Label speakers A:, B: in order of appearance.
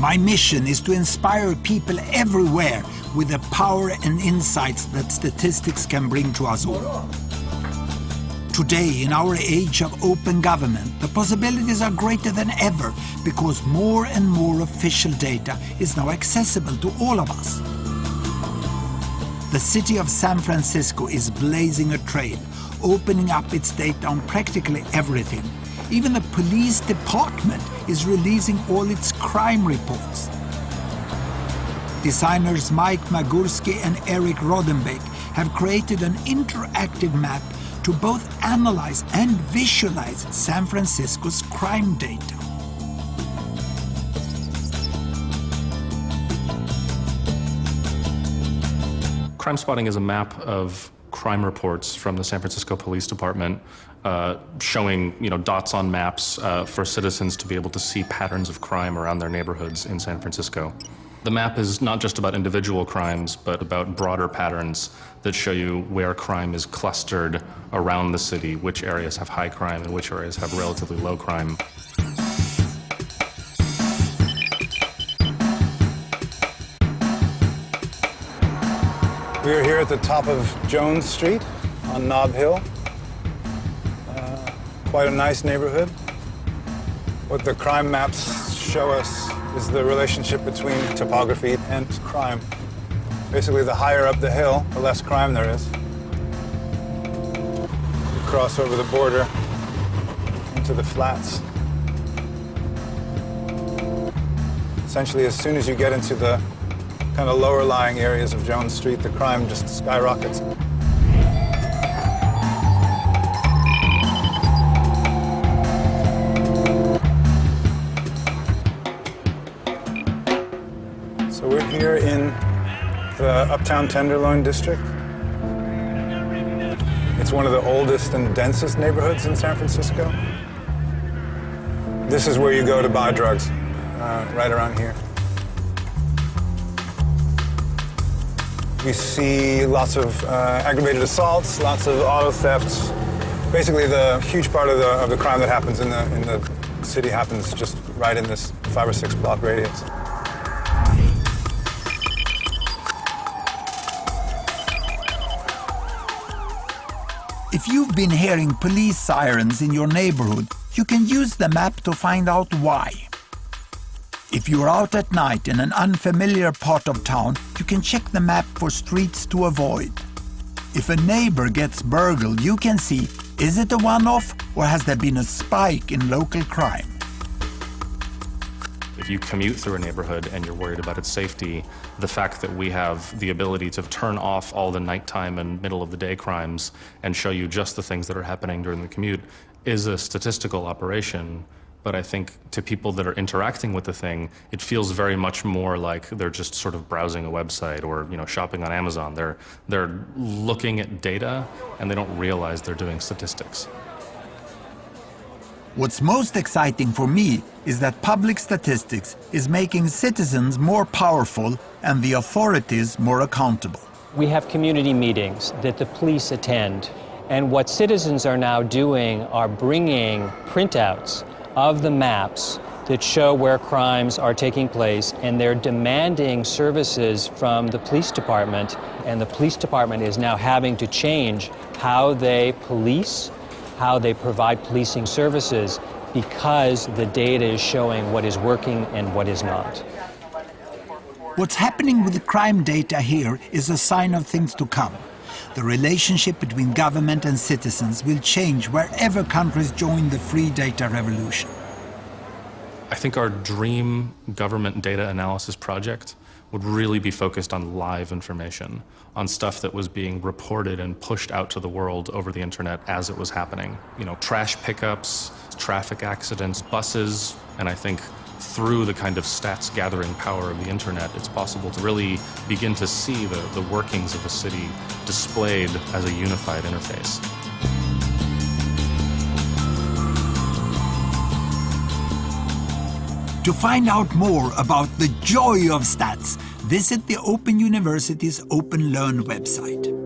A: My mission is to inspire people everywhere with the power and insights that statistics can bring to us all. Today, in our age of open government, the possibilities are greater than ever because more and more official data is now accessible to all of us. The city of San Francisco is blazing a trail, opening up its data on practically everything. Even the police department is releasing all its crime reports. Designers Mike Magurski and Eric Rodenbeck have created an interactive map to both analyze and visualize San Francisco's crime data.
B: Crimespotting is a map of crime reports from the San Francisco Police Department showing dots on maps for citizens to be able to see patterns of crime around their neighborhoods in San Francisco. The map is not just about individual crimes, but about broader patterns that show you where crime is clustered around the city, which areas have high crime and which areas have relatively low crime.
C: We are here at the top of Jones Street on Nob Hill. Quite a nice neighborhood. What the crime maps show us is the relationship between topography and crime. Basically, the higher up the hill, the less crime there is. You cross over the border into the flats. Essentially, as soon as you get into the kind of lower-lying areas of Jones Street, the crime just skyrockets. So we're here in the Uptown Tenderloin district. It's one of the oldest and densest neighborhoods in San Francisco. This is where you go to buy drugs, right around here. We see lots of aggravated assaults, lots of auto thefts. Basically, the huge part of the crime that happens in the city happens just right in this 5 or 6 block radius.
A: If you've been hearing police sirens in your neighborhood, you can use the map to find out why. If you're out at night in an unfamiliar part of town, you can check the map for streets to avoid. If a neighbor gets burgled, you can see, is it a one-off or has there been a spike in local crime?
B: If you commute through a neighborhood and you're worried about its safety, the fact that we have the ability to turn off all the nighttime and middle-of-the-day crimes and show you just the things that are happening during the commute is a statistical operation. But I think to people that are interacting with the thing, it feels very much more like they're just sort of browsing a website or shopping on Amazon. They're looking at data and they don't realize they're doing statistics.
A: What's most exciting for me is that public statistics is making citizens more powerful and the authorities more accountable.
D: We have community meetings that the police attend, and what citizens are now doing are bringing printouts of the maps that show where crimes are taking place, and they're demanding services from the police department, and the police department is now having to change how they police, how they provide policing services, because the data is showing what is working and what is not.
A: What's happening with the crime data here is a sign of things to come. The relationship between government and citizens will change wherever countries join the free data revolution.
B: I think our dream government data analysis project would really be focused on live information, on stuff that was being reported and pushed out to the world over the internet as it was happening. Trash pickups, traffic accidents, buses, and I think through the kind of stats gathering power of the internet, it's possible to really begin to see the workings of a city displayed as a unified interface.
A: To find out more about the joy of stats, visit the Open University's Open Learn website.